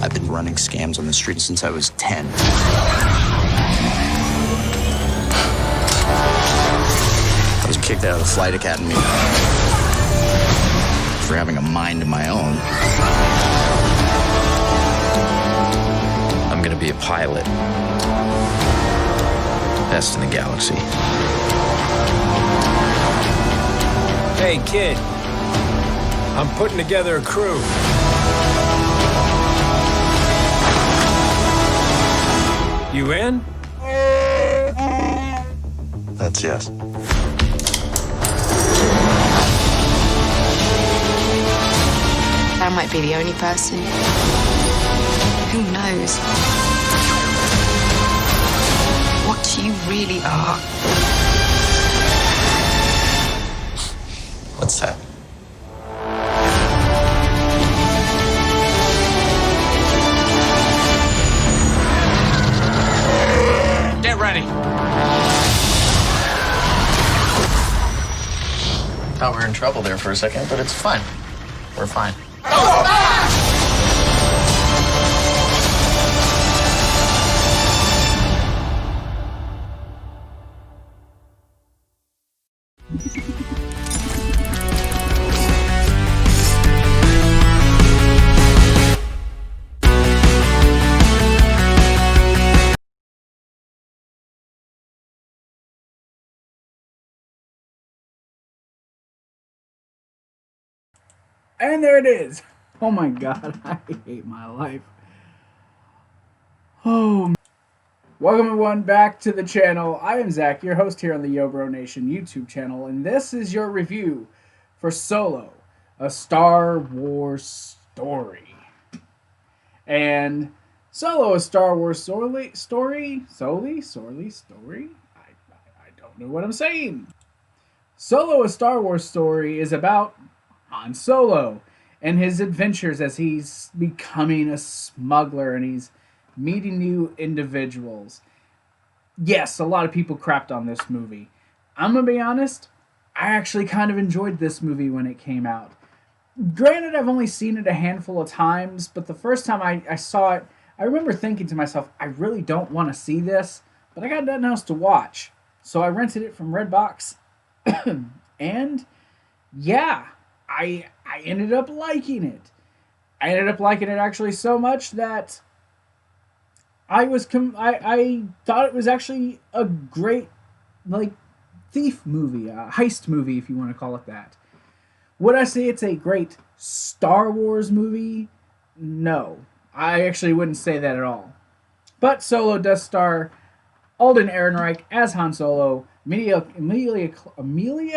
I've been running scams on the street since I was 10. I was kicked out of the flight academy for having a mind of my own. I'm gonna be a pilot. Best in the galaxy. Hey, kid. I'm putting together a crew. You in? That's yes. I might be the only person. Who knows what you really are? What's that? Get ready. Thought we were in trouble there for a second, but it's fine. We're fine. And there it is. Oh my god, I hate my life. Oh. Welcome everyone back to the channel. I am Zach, your host here on the Yo Bro Nation YouTube channel, and this is your review for Solo, a Star Wars story. And Solo, a Star Wars story? I don't know what I'm saying. Solo, a Star Wars story is about Han Solo and his adventures as he's becoming a smuggler and he's meeting new individuals. Yes, a lot of people crapped on this movie. I'm gonna be honest, I actually kind of enjoyed this movie when it came out. Granted, I've only seen it a handful of times, but the first time I saw it, I remember thinking to myself, I really don't want to see this, but I got nothing else to watch. So I rented it from Redbox, and yeah, I ended up liking it. I ended up liking it actually so much that I thought it was actually a great, like, thief movie, a heist movie, if you want to call it that. Would I say it's a great Star Wars movie? No. I actually wouldn't say that at all. But Solo does star Alden Ehrenreich as Han Solo, Emilia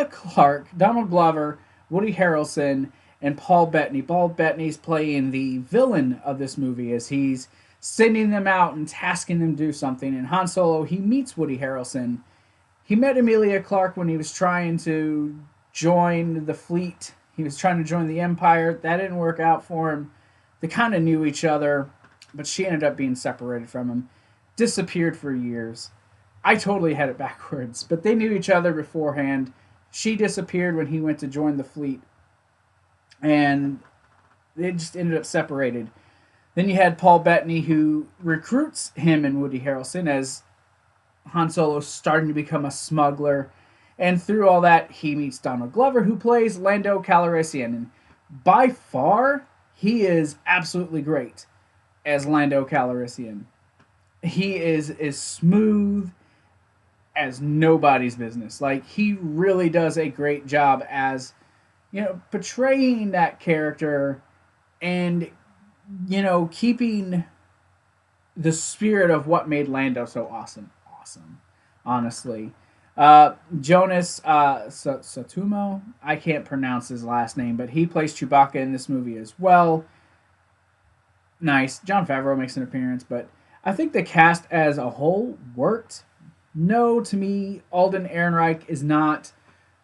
Clarke, Donald Glover, Woody Harrelson, and Paul Bettany. Paul Bettany's playing the villain of this movie as he's sending them out and tasking them to do something. And Han Solo, he meets Woody Harrelson. He met Emilia Clarke when he was trying to join the fleet. He was trying to join the Empire. That didn't work out for him. They kind of knew each other, but she ended up being separated from him. Disappeared for years. I totally had it backwards, but they knew each other beforehand. She disappeared when he went to join the fleet, and they just ended up separated. Then you had Paul Bettany, who recruits him and Woody Harrelson as Han Solo's starting to become a smuggler. And through all that, he meets Donald Glover, who plays Lando Calrissian. And by far, he is absolutely great as Lando Calrissian. He is as smooth as nobody's business. Like, he really does a great job as, you know, portraying that character and, you know, keeping the spirit of what made Lando so awesome, honestly. Jonas Satumo, I can't pronounce his last name, but he plays Chewbacca in this movie as well. Nice. Jon Favreau makes an appearance, but I think the cast as a whole worked. No, to me, Alden Ehrenreich is not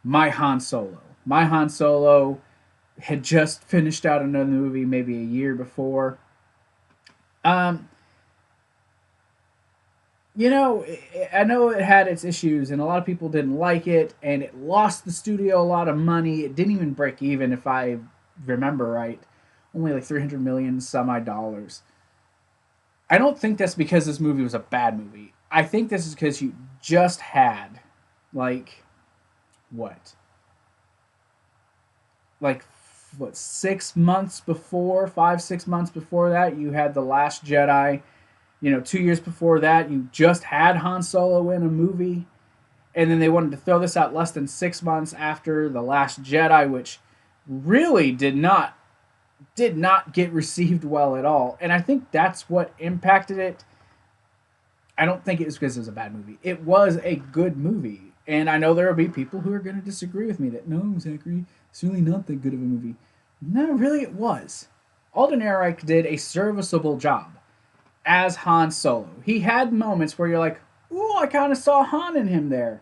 my Han Solo. My Han Solo had just finished out another movie maybe a year before. You know, I know it had its issues, and a lot of people didn't like it, and it lost the studio a lot of money. It didn't even break even, if I remember right. Only like $300 million some odd dollars. I don't think that's because this movie was a bad movie. I think this is because you just had, like, what? Like, what, 6 months before, 5, 6 months before that, you had The Last Jedi. 2 years before that, you just had Han Solo in a movie. And then they wanted to throw this out less than 6 months after The Last Jedi, which really did not get received well at all. And I think that's what impacted it. I don't think it was because it was a bad movie. It was a good movie. And I know there will be people who are going to disagree with me that, no, Zachary, it's really not that good of a movie. No, really it was. Alden Ehrenreich did a serviceable job as Han Solo. He had moments where you're like, ooh, I kind of saw Han in him there.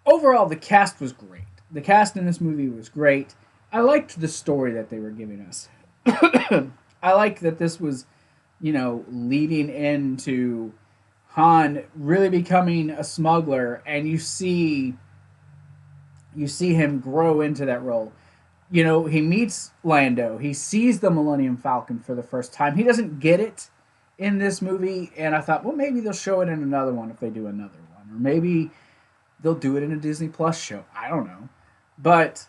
Overall, the cast was great. The cast in this movie was great. I liked the story that they were giving us. I like that this was, leading into Han really becoming a smuggler, and you see him grow into that role. He meets Lando. He sees the Millennium Falcon for the first time. He doesn't get it in this movie, and I thought, well, maybe they'll show it in another one if they do another one. Or maybe they'll do it in a Disney Plus show. I don't know. But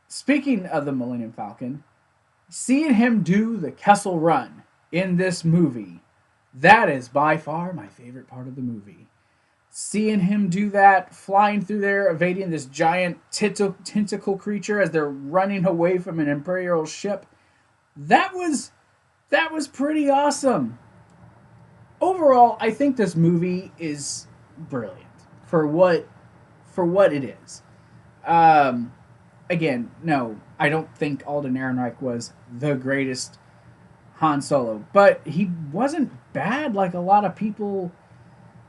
speaking of the Millennium Falcon, seeing him do the Kessel Run in this movie, that is by far my favorite part of the movie. Seeing him do that, flying through there, evading this giant tentacle creature as they're running away from an Imperial ship, that was pretty awesome. Overall, I think this movie is brilliant for what it is. Again, no, I don't think Alden Ehrenreich was the greatest Han Solo, but he wasn't bad like a lot of people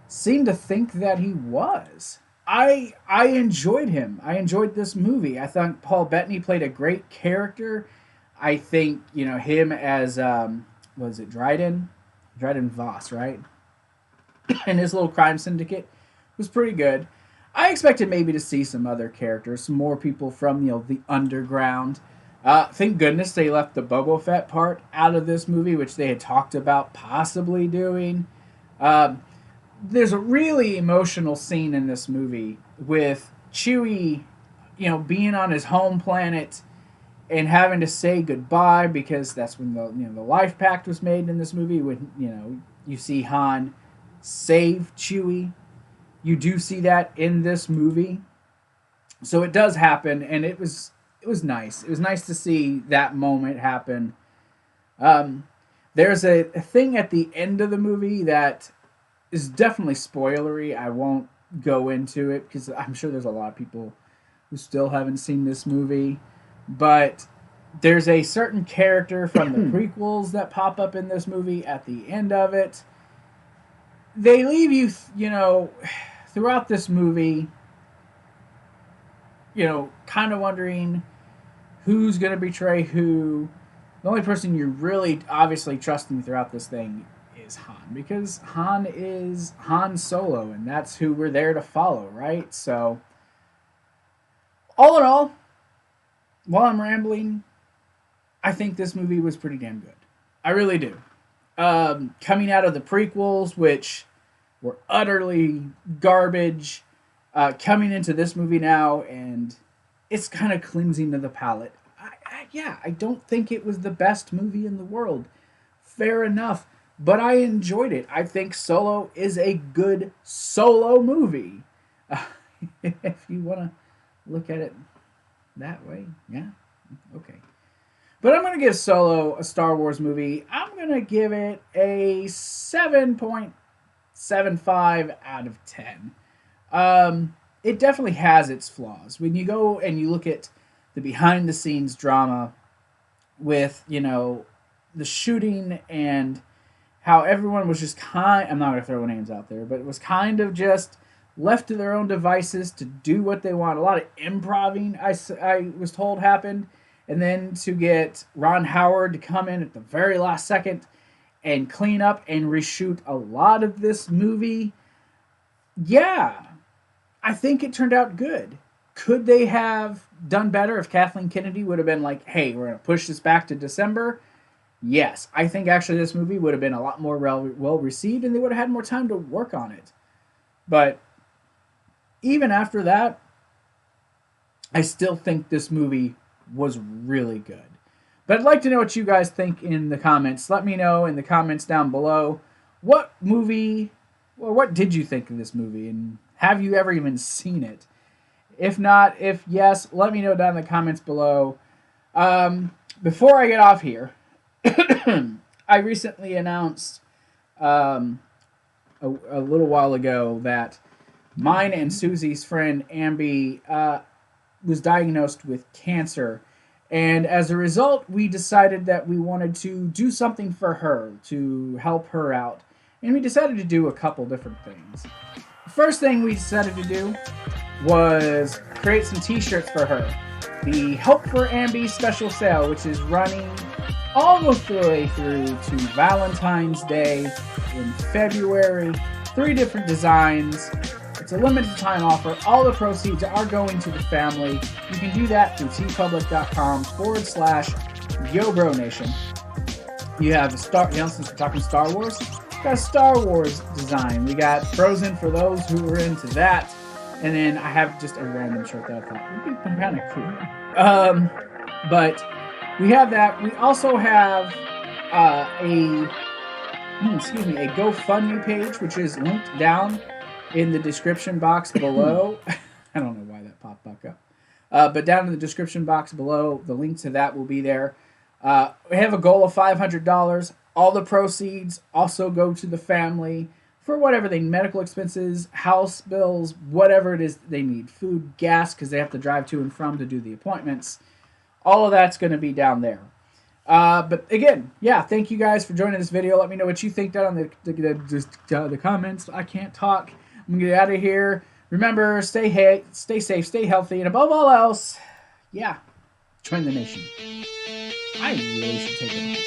seem to think that he was. I enjoyed him. I enjoyed this movie. I thought Paul Bettany played a great character. I think, him as, was it Dryden? Dryden Voss, right? And his little crime syndicate was pretty good. I expected maybe to see some other characters, some more people from, the underground. Thank goodness they left the Boba Fett part out of this movie, which they had talked about possibly doing. There's a really emotional scene in this movie with Chewie, being on his home planet and having to say goodbye, because that's when the life pact was made in this movie. When you see Han save Chewie, you do see that in this movie. So it does happen, and it was nice. It was nice to see that moment happen. There's a thing at the end of the movie that is definitely spoilery. I won't go into it because I'm sure there's a lot of people who still haven't seen this movie. But there's a certain character from the prequels that pop up in this movie at the end of it. They leave you, throughout this movie, kind of wondering who's going to betray who. The only person you're really obviously trusting throughout this thing is Han, because Han is Han Solo, and that's who we're there to follow, right? So, all in all, while I'm rambling, I think this movie was pretty damn good. I really do. Coming out of the prequels, which were utterly garbage, coming into this movie now, and it's kind of cleansing to the palate. I don't think it was the best movie in the world. Fair enough. But I enjoyed it. I think Solo is a good solo movie. If you want to look at it that way, yeah, okay. But I'm going to give Solo, a Star Wars movie, I'm going to give it a 7.75 out of 10. It definitely has its flaws. When you go and you look at the behind-the-scenes drama with, the shooting and how everyone was just I'm not going to throw names out there, but it was kind of just left to their own devices to do what they want. A lot of improving, I was told, happened. And then to get Ron Howard to come in at the very last second and clean up and reshoot a lot of this movie. Yeah, I think it turned out good. Could they have done better if Kathleen Kennedy would have been like, hey, we're going to push this back to December? yes, I think actually this movie would have been a lot more well received, and they would have had more time to work on it. But even after that, I still think this movie was really good. But I'd like to know what you guys think in the comments. Let me know in the comments down below what did you think of this movie, and have you ever even seen it? If not, if yes, let me know down in the comments below. Before I get off here, I recently announced a little while ago that mine and Susie's friend Ambi was diagnosed with cancer. And as a result, we decided that we wanted to do something for her to help her out. And we decided to do a couple different things. The first thing we decided to do was create some t-shirts for her. The Help for Ambi special sale, which is running all the way through to Valentine's Day in February. 3 different designs. It's a limited time offer. All the proceeds are going to the family. You can do that through teepublic.com/YoBroNation. You have since we're talking Star Wars, we got a Star Wars design. We got Frozen for those who are into that. And then I have just a random shirt that I thought would be kind of cool. But we have that. We also have a GoFundMe page, which is linked down in the description box below. I don't know why that popped back up. But down in the description box below, the link to that will be there. We have a goal of $500. All the proceeds also go to the family for whatever they need, medical expenses, house bills, whatever it is they need. Food, gas, because they have to drive to and from to do the appointments. All of that's going to be down there. But again, yeah, thank you guys for joining this video. Let me know what you think down in the comments. I can't talk. I'm going to get out of here. Remember, stay safe, stay healthy, and above all else, yeah, join the nation. I really should take it.